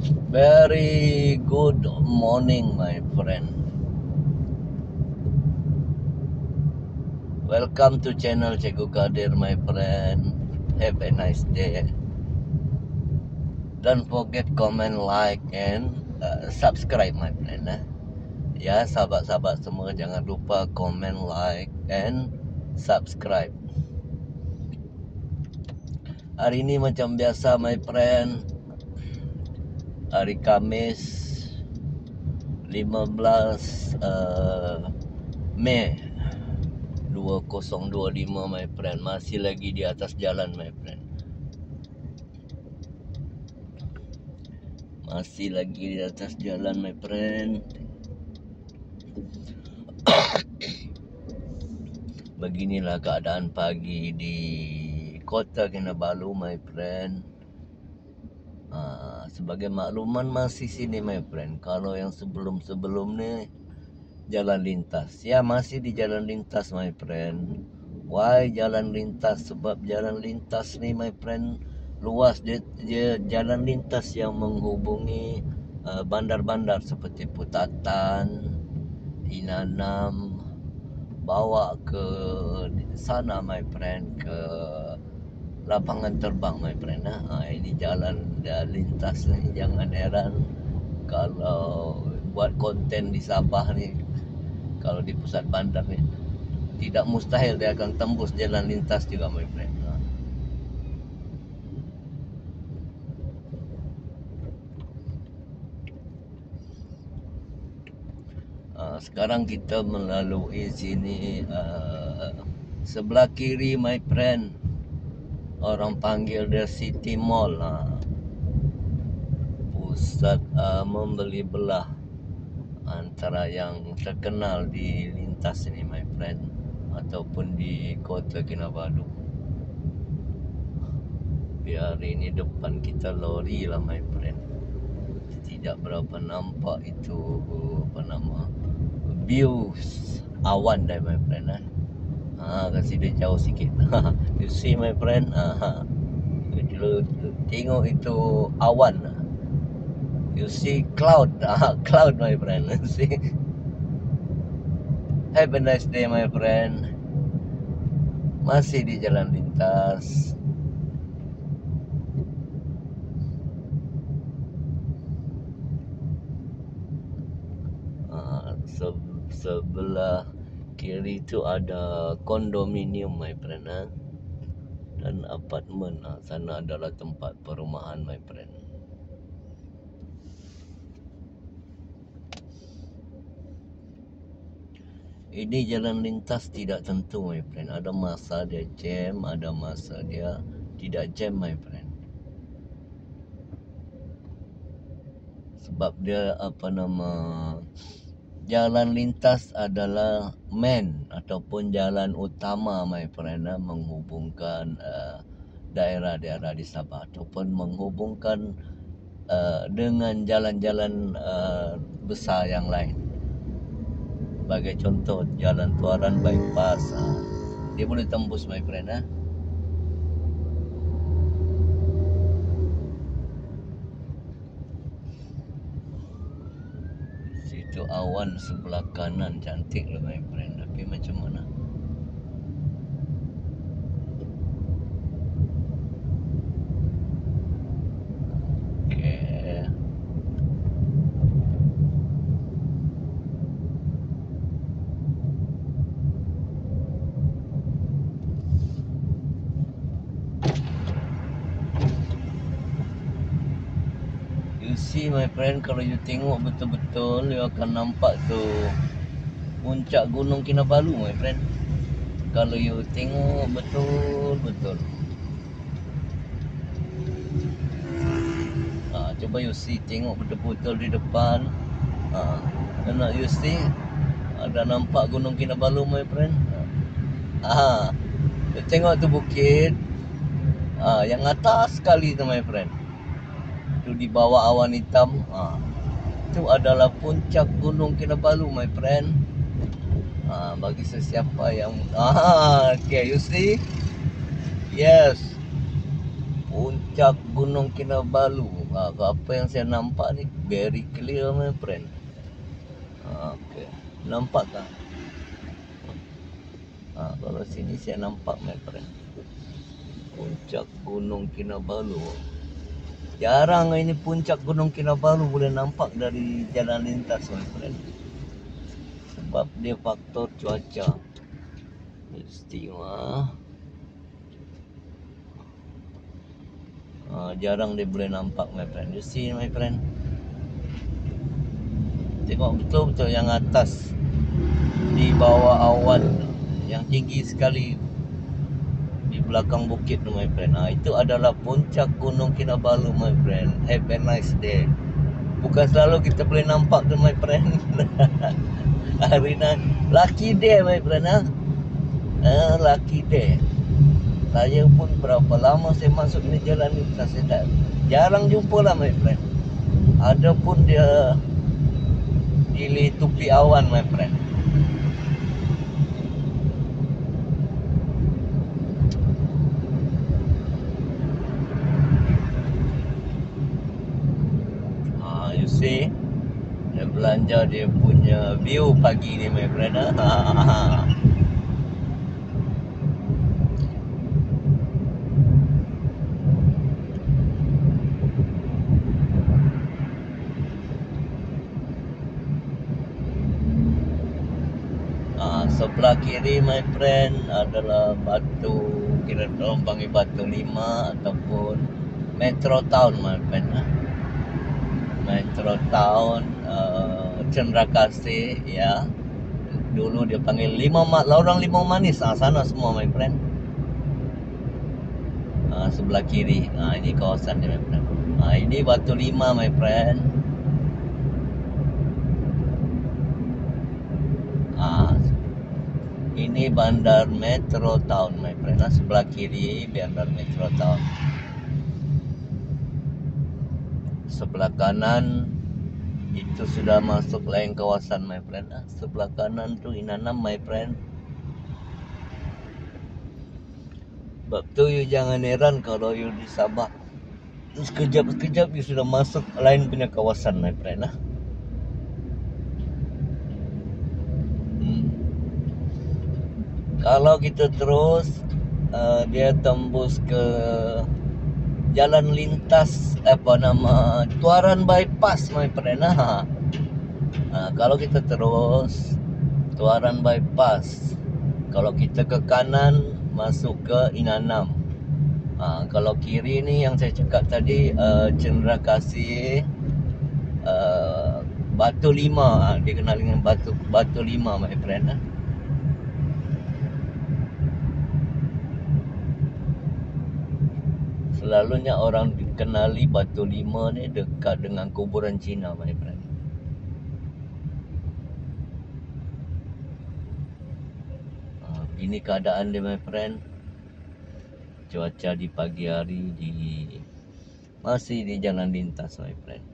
Very good morning, my friend. Welcome to channel Cikgu Kadir, my friend. Have a nice day. Don't forget comment, like, and subscribe, my friend. Ya, sahabat-sahabat semua, jangan lupa comment, like, and subscribe. Hari ini macam biasa, my friend. Hari Khamis 15 Mei 2025, my friend. Masih lagi di atas jalan, my friend. Masih lagi di atas jalan, my friend. Beginilah keadaan pagi di Kota Kinabalu, my friend. Sebagai makluman masih sini, my friend. Kalau yang sebelum-sebelum ni jalan lintas, ya masih di jalan lintas, my friend. Why jalan lintas? Sebab jalan lintas ni, my friend, luas. Dia jalan lintas yang menghubungi bandar-bandar seperti Putatan, Inanam, bawa ke sana, my friend, ke lapangan terbang, my friend. Ini jalan lintas ni. Jangan heran kalau buat konten di Sabah ni, kalau di pusat bandar ni, tidak mustahil dia akan tembus jalan lintas juga, my friend. Sekarang kita melalui sini, sebelah kiri, my friend, orang panggil dia City Mall, pusat membeli belah antara yang terkenal di lintas ini, my friend, ataupun di Kota Kinabalu. Biar ini depan kita lori lah, my friend. Tidak berapa nampak itu views awan dah, my friend. Kasih dia jauh sikit. You see, my friend. Tengok itu awan. You see cloud. Cloud, my friend. See. Have a nice day, my friend. Masih di jalan lintas. Sebelah kiri itu ada kondominium, my friend, dan apartmen. Sana adalah tempat perumahan, my friend. Ini jalan lintas tidak tentu, my friend. Ada masa dia jam, ada masa dia tidak jam, my friend. Sebab dia jalan lintas adalah main ataupun jalan utama, my friend, menghubungkan daerah-daerah di Sabah ataupun menghubungkan dengan jalan-jalan besar yang lain. Sebagai contoh, jalan Tuaran bypass, dia boleh tembus, my friend. Situ awan sebelah kanan cantik lah, my friend. Tapi macam mana? Okay. You see, my friend, kalau you tengok betul-betul, you akan nampak tu puncak Gunung Kinabalu, my friend. Kalau you tengok betul-betul. Coba you see, tengok betul-betul di depan. Nak you see, ada nampak Gunung Kinabalu, my friend. You tengok tu bukit, yang atas sekali tu, my friend. Itu di bawah awan hitam, itu adalah puncak Gunung Kinabalu, my friend. Bagi sesiapa yang okay, you see, yes, puncak Gunung Kinabalu. Apa yang saya nampak ni very clear my friend. Okay. Nampak tak? Kalau sini saya nampak my friend, puncak Gunung Kinabalu. Jarang ini puncak Gunung Kinabalu boleh nampak dari jalan lintas my friend. Sebab dia faktor cuaca. Istimewa. Jarang dia boleh nampak my friend. You see my friend. Tengok betul-betul yang atas, di bawah awan yang tinggi sekali di belakang bukit tu my friend. Itu adalah puncak Gunung Kinabalu my friend. Have a nice day. Bukan selalu kita boleh nampak tu my friend. Hari ni lucky day my friend. Lucky day. Saya pun berapa lama saya masuk ni jalan lintas, saya jarang jumpa lah my friend. Ada pun dia tupi awan my friend. You see, dia belanja dia punya view pagi ni my friend. Sebelah kiri my friend adalah batu, kira orang panggil Batu 5 ataupun Metro Town my friend. Metro Town, Cendrakasih ya. Dulu dia panggil Lorong Limau Manis. Sana semua my friend. Sebelah kiri. Ini kawasan dia my friend. Ini Batu 5 my friend. Ini Bandar Metro Town my friend. Sebelah kiri Bandar Metro Town. Sebelah kanan itu sudah masuk lain kawasan my friend. Sebelah kanan tu Inanam my friend. Sebab tu you jangan heran kalau you di Sabah, sekejap-sekejap you sudah masuk lain punya kawasan my friend. Kalau kita terus dia tembus ke jalan lintas Tuaran Bypass my friend. Kalau kita terus Tuaran Bypass, kalau kita ke kanan masuk ke Inanam. Kalau kiri ni yang saya cakap tadi, Cendrakasih, Batu 5, dikenal dengan Batu 5 my friend. Selalunya orang dikenali Batu 5 ni dekat dengan kuburan Cina my friend. Ini keadaan dia my friend. Cuaca di pagi hari masih di jalan lintas my friend.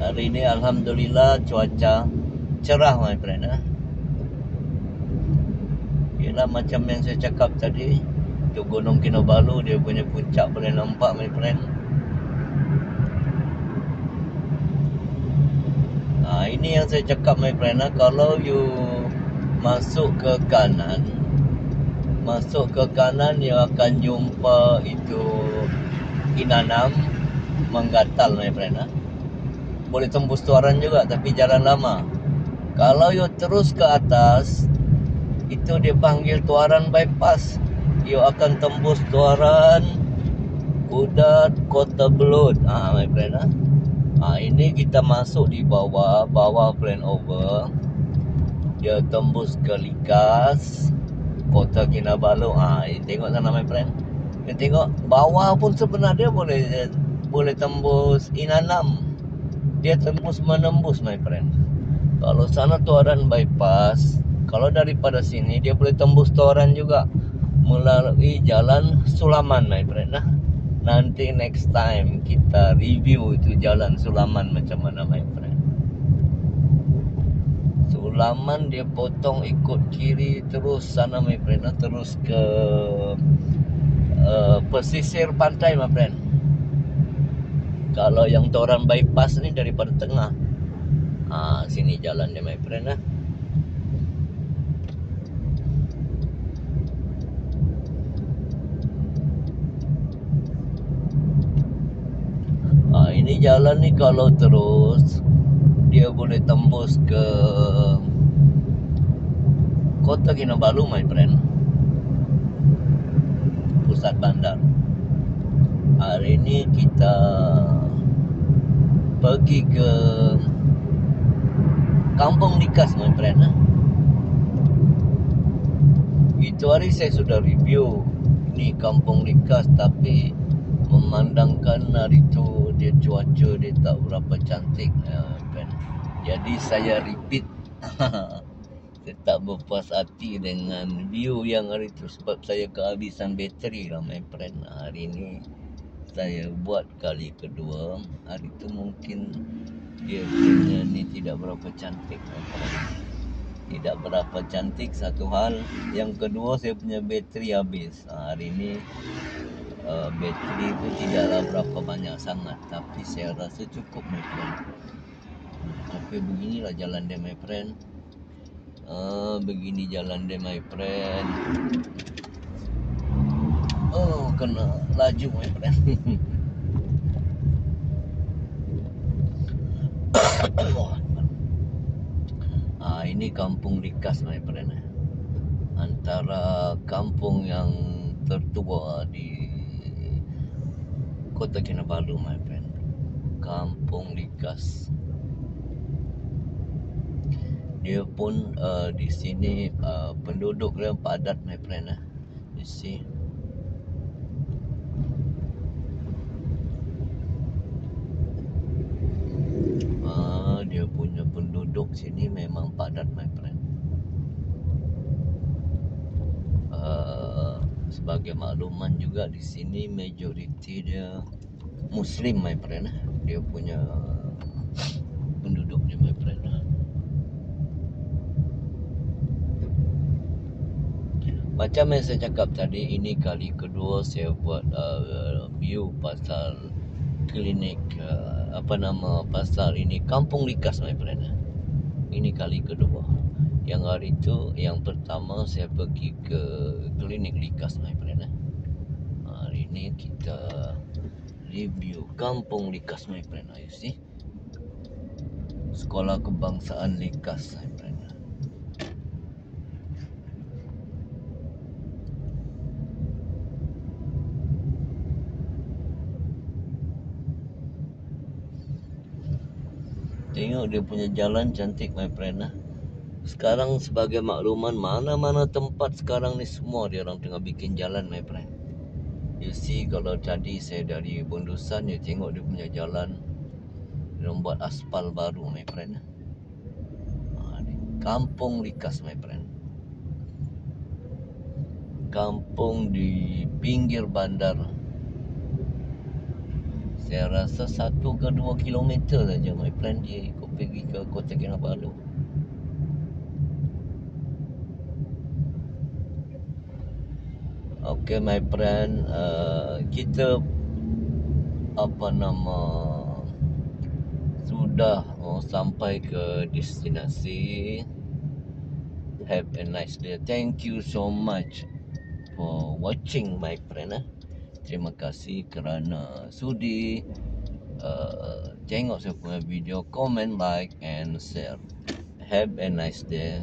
Hari ini alhamdulillah cuaca cerah my friend. Yalah macam yang saya cakap tadi, tu Gunung Kinabalu dia punya puncak boleh nampak my friend. Ini yang saya cakap my friend. Kalau you masuk ke kanan you akan jumpa itu Inanam Menggatal my friend. Boleh tembus Tuaran juga tapi jalan lama. Kalau you terus ke atas, itu dia panggil Tuaran Bypass. You akan tembus Tuaran, Kudat, Kota Belud. My friend. Ini kita masuk di bawah flyover. Dia tembus ke Likas, Kota Kinabalu. Tengok sana my friend. You tengok bawah pun sebenarnya boleh tembus Inanam. Dia menembus my friend. Kalau sana Tuaran Bypass, kalau daripada sini dia boleh tembus Tuaran juga melalui jalan Sulaman my friend. Nanti next time kita review itu jalan Sulaman macam mana, my friend. Sulaman dia potong ikut kiri terus sana, my friend. Terus ke pesisir pantai, my friend. Kalau yang Toran bypass ni daripada tengah. Sini jalan dia, my friend. Ini jalan ni kalau terus dia boleh tembus ke Kota Kinabalu, my friend, pusat bandar. Hari ini kita pergi ke Kampung Likas, my friend. Itu hari saya sudah review ni Kampung Likas, tapi memandangkan hari tu dia cuaca dia tak berapa cantik, jadi saya repeat. Saya tak berpuas hati dengan view yang hari tu sebab saya kehabisan bateri lah, my friend. Hari ni saya buat kali kedua. Hari tu mungkin dia punya ni tidak berapa cantik, my friend. Tidak berapa cantik satu hal. Yang kedua, saya punya bateri habis. Hari ni bateri itu tidaklah berapa banyak sangat, tapi saya rasa cukup, my friend. Tapi beginilah jalan dia, my friend. Begini jalan dia, my friend. Kena laju, my friend. Ini Kampung Likas, my friend. Antara kampung yang tertua di Kota Kinabalu, my friend. Kampung Likas. Dia pun di sini penduduk dia padat, my friend. You see. Dia punya penduduk sini memang padat, my friend. Sebagai makluman juga, di sini majoriti dia Muslim, my friend. Dia punya penduduknya, my friend. Macam yang saya cakap tadi, ini kali kedua saya buat view pasal klinik pasal ini Kampung Likas, my friend. Ini kali kedua. Yang hari itu, yang pertama saya pergi ke klinik Likas, my friend. Hari ini kita review Kampung Likas, my friend. You see, Sekolah Kebangsaan Likas, my friend. Tengok dia punya jalan cantik, my friend. Sekarang sebagai makluman, mana-mana tempat sekarang ni semua dia orang tengah bikin jalan, my friend. You see, kalau tadi saya dari Bundusan, you tengok dia punya jalan, dia orang buat aspal baru, my friend. Kampung Likas, my friend. Kampung di pinggir bandar. Saya rasa 1 ke 2 kilometer saja, my friend, dia ikut pergi ke Kota Kinabalu. Okay, my friend, kita sudah sampai ke destinasi. Have a nice day. Thank you so much for watching, my friend. Terima kasih kerana sudi tengok saya punya video. Comment, like and share. Have a nice day.